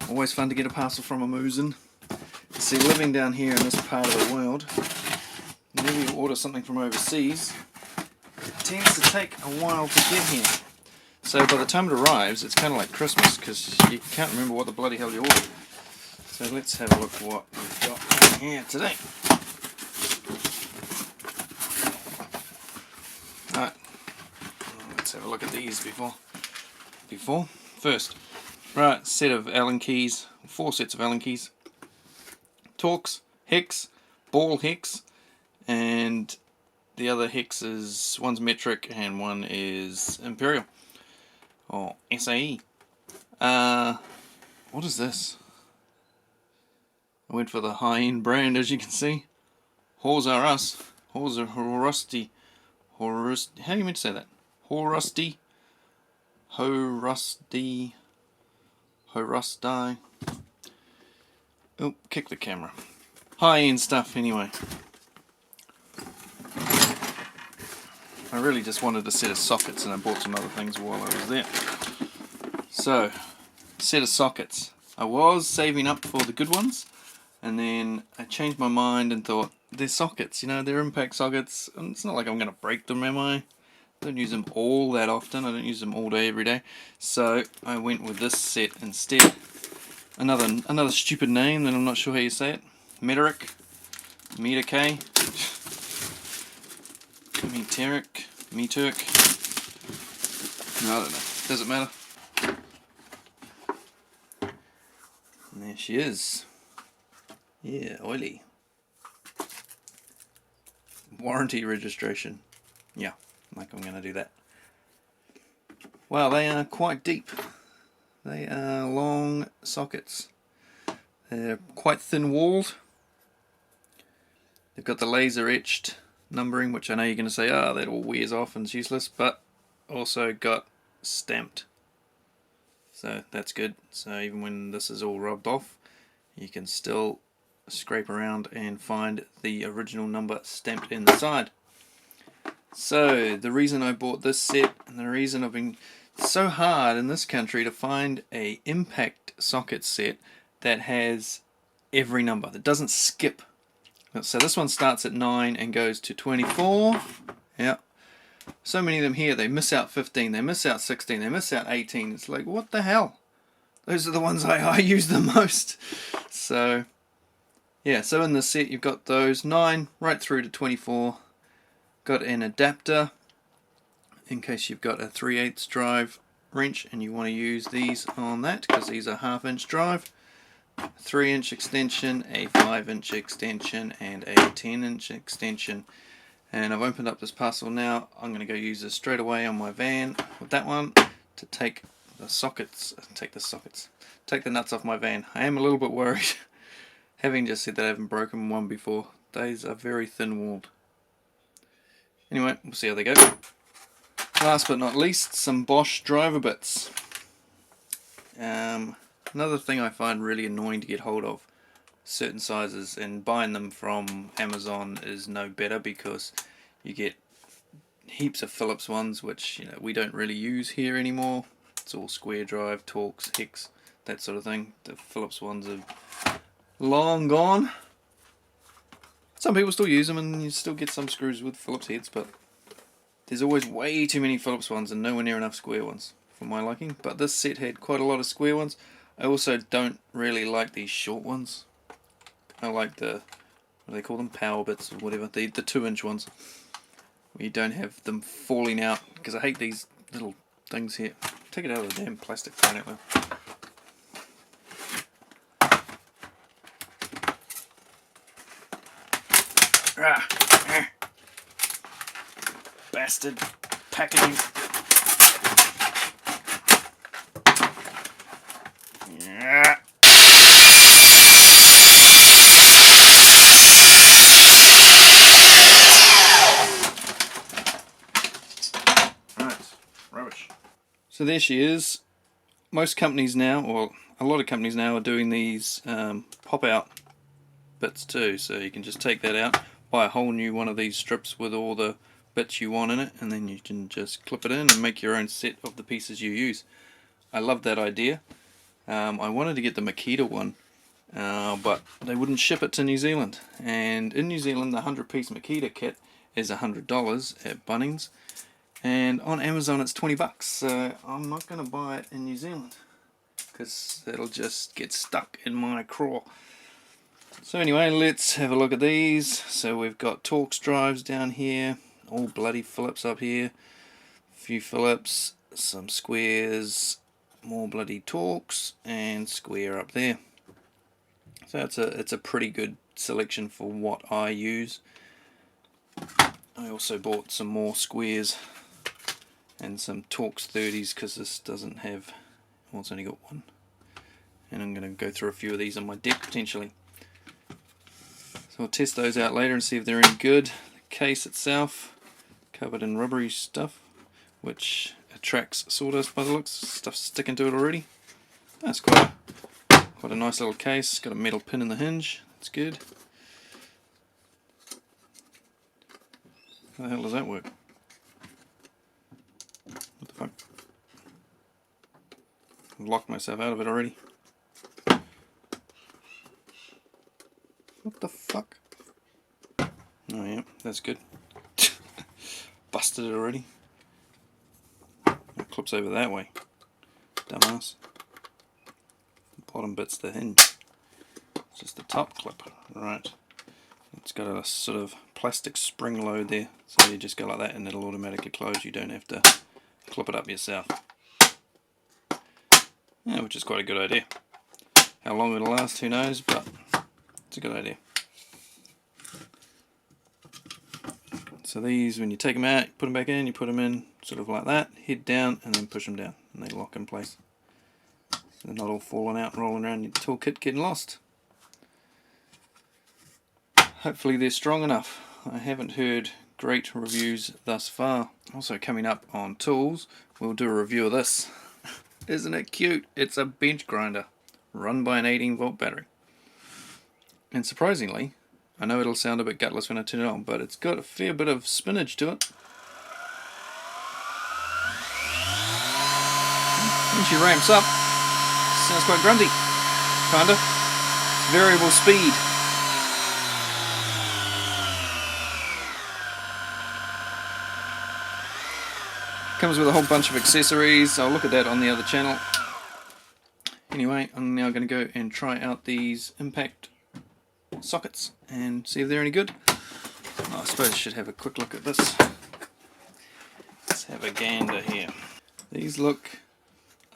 Always fun to get a parcel from a Musin. See, living down here in this part of the world, whenever you order something from overseas, it tends to take a while to get here. So by the time it arrives, it's kind of like Christmas, because you can't remember what the bloody hell you ordered. So let's have a look what we've got in here today. Alright, let's have a look at these first. Right, set of Allen keys, 4 sets of Allen keys. Torx, hex, ball hex, and the other hex is, one's metric and one is imperial, or SAE. What is this? I went for the high-end brand, as you can see. Hors are us. Hors are rusty. How do you mean to say that? Horusty. Horusty. Horusti. Oh, kick the camera. High-end stuff, anyway. I really just wanted a set of sockets, and I bought some other things while I was there. So, set of sockets. I was saving up for the good ones, and then I changed my mind and thought, they're sockets, you know, they're impact sockets, and it's not like I'm going to break them, am I? I don't use them all that often, I don't use them all day, every day. So, I went with this set instead. Another stupid name that I'm not sure how you say it. Meteric. Meter K. Meteric. No, I don't know. Does it matter? And there she is. Yeah, oily. Warranty registration. Yeah, like I'm going to do that. Wow, they are quite deep. They are long sockets. They're quite thin walled. They've got the laser etched numbering, which I know you're going to say, oh, that all wears off and it's useless, but also got stamped. So that's good. So even when this is all rubbed off, you can still scrape around and find the original number stamped in the side. So the reason I bought this set, and the reason I've been so hard in this country to find a impact socket set that has every number, that doesn't skip. So this one starts at 9 and goes to 24. Yeah. So many of them here, they miss out 15, they miss out 16, they miss out 18. It's like, what the hell? Those are the ones I use the most. So, yeah, so in the set you've got those 9 right through to 24. Got an adapter in case you've got a 3/8 drive wrench and you want to use these on that, because these are 1/2-inch drive. 3-inch extension, a 5-inch extension, and a 10-inch extension. And I've opened up this parcel now. I'm going to go use this straight away on my van with that one to take the nuts off my van. I am a little bit worried, having just said that I haven't broken one before. These are very thin walled. Anyway, we'll see how they go. Last but not least, some Bosch driver bits. Another thing I find really annoying to get hold of, certain sizes, and buying them from Amazon is no better, because you get heaps of Phillips ones, which, you know, we don't really use here anymore. It's all square drive, Torx, hex, that sort of thing. The Phillips ones are long gone. Some people still use them, and you still get some screws with Phillips heads, but there's always way too many Phillips ones and nowhere near enough square ones for my liking. But this set had quite a lot of square ones. I also don't really like these short ones. I like the, what do they call them, power bits or whatever, the 2-inch ones, where you don't have them falling out, because I hate these little things here. Take it out of the damn plastic thing out there. Bastard packaging. Yeah. Right, rubbish. So there she is. Most companies now, or a lot of companies now, are doing these pop-out bits too. So you can just take that out, buy a whole new one of these strips with all the bits you want in it, and then you can just clip it in and make your own set of the pieces you use. I love that idea. I wanted to get the Makita one, but they wouldn't ship it to New Zealand. And in New Zealand, the 100-piece Makita kit is $100 at Bunnings, and on Amazon it's $20. So I'm not going to buy it in New Zealand because it'll just get stuck in my craw. So anyway, let's have a look at these. So we've got Torx drives down here, all bloody Phillips up here, a few Phillips, some squares, more bloody Torx, and square up there. So it's a pretty good selection for what I use. I also bought some more squares and some Torx 30s because this doesn't have, well, it's only got one. And I'm going to go through a few of these on my deck potentially. So I'll test those out later and see if they're any good. The case itself, covered in rubbery stuff, which attracts sawdust by the looks. Stuff's sticking to it already. That's quite a nice little case. Got a metal pin in the hinge. That's good. How the hell does that work? What the fuck? I've locked myself out of it already. What the fuck? Oh yeah, that's good. Busted it already. It clips over that way. Dumbass. The bottom bit's the hinge. It's just the top clip. Right. It's got a sort of plastic spring load there. So you just go like that and it'll automatically close. You don't have to clip it up yourself. Yeah, which is quite a good idea. How long it'll last, who knows, but it's a good idea. So these, when you take them out, you put them back in, you put them in sort of like that, head down, and then push them down, and they lock in place. So they're not all falling out and rolling around your toolkit getting lost. Hopefully they're strong enough. I haven't heard great reviews thus far. Also coming up on tools, we'll do a review of this. Isn't it cute? It's a bench grinder run by an 18-volt battery. And surprisingly, I know it'll sound a bit gutless when I turn it on, but it's got a fair bit of spinach to it. When she ramps up, sounds quite grunty, kinda. Variable speed. Comes with a whole bunch of accessories. I'll look at that on the other channel. Anyway, I'm now going to go and try out these impact sockets and see if they're any good. I suppose I should have a quick look at this. Let's have a gander here. These look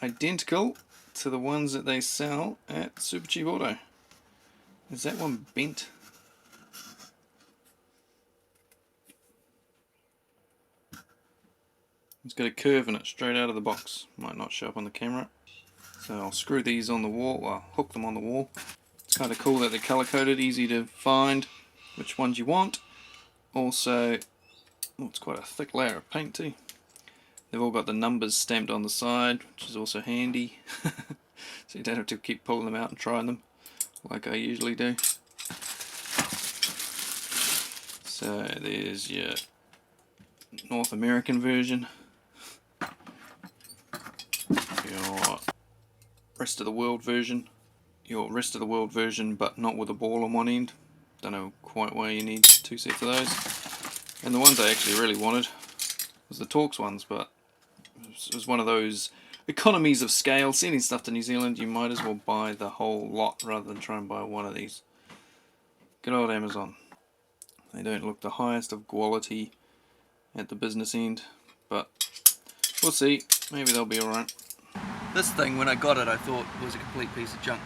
identical to the ones that they sell at Super Cheap Auto. Is that one bent? It's got a curve in it straight out of the box. Might not show up on the camera. So I'll screw these on the wall, well, hook them on the wall. It's kind of cool that they're color coded, easy to find which ones you want. Also, oh, it's quite a thick layer of paint too. They've all got the numbers stamped on the side, which is also handy. So you don't have to keep pulling them out and trying them like I usually do. So there's your North American version, your rest of the world version, your rest of the world version but not with a ball on one end. Don't know quite why you need two sets of those. And the ones I actually really wanted was the Torx ones, but it was one of those economies of scale. Sending stuff to New Zealand, you might as well buy the whole lot rather than try and buy one of these. Good old Amazon. They don't look the highest of quality at the business end, but we'll see. Maybe they'll be alright. This thing, when I got it, I thought was a complete piece of junk,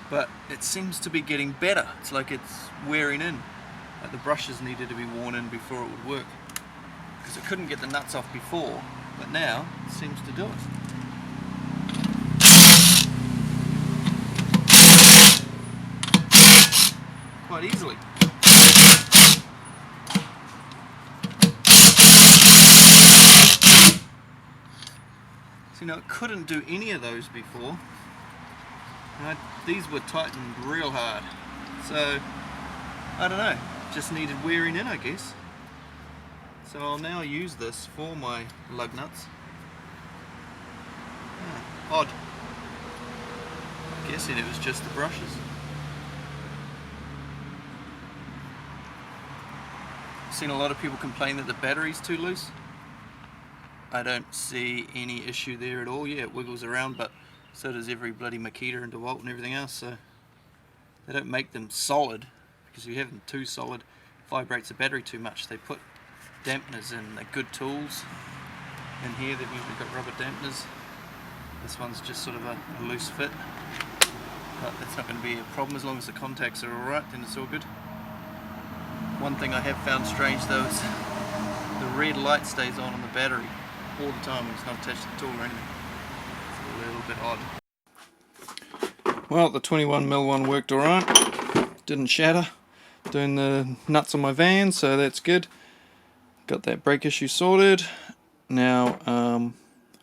but it seems to be getting better. It's like it's wearing in. Like the brushes needed to be worn in before it would work, because it couldn't get the nuts off before, but now it seems to do it. Quite easily. See, now it couldn't do any of those before. These were tightened real hard. So, I don't know, just needed wearing in, I guess. So I'll now use this for my lug nuts. Odd. guessing it was just the brushes. I've seen a lot of people complain that the battery's too loose. I don't see any issue there at all. Yeah, it wiggles around, but so does every bloody Makita and DeWalt and everything else. So they don't make them solid, because if you have them too solid, it vibrates the battery too much. They put dampeners in. They're good tools. In here they've usually got rubber dampeners. This one's just sort of a loose fit, but that's not going to be a problem as long as the contacts are alright, then it's all good. One thing I have found strange though is the red light stays on the battery all the time when it's not attached to the tool or anything. It's a little bit odd. Well, the 21mm one worked alright, didn't shatter, doing the nuts on my van, so that's good. Got that brake issue sorted. Now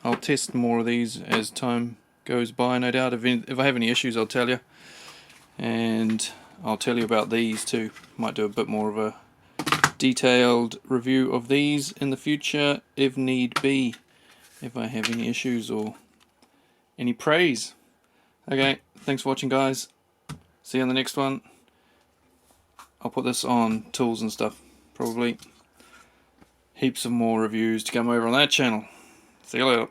I'll test more of these as time goes by, no doubt. If I have any issues I'll tell you, and I'll tell you about these too. Might do a bit more of a detailed review of these in the future if need be, if I have any issues or any praise. Okay, thanks for watching guys, see you on the next one. I'll put this on tools and stuff, probably. Heaps of more reviews to come over on that channel. See you later.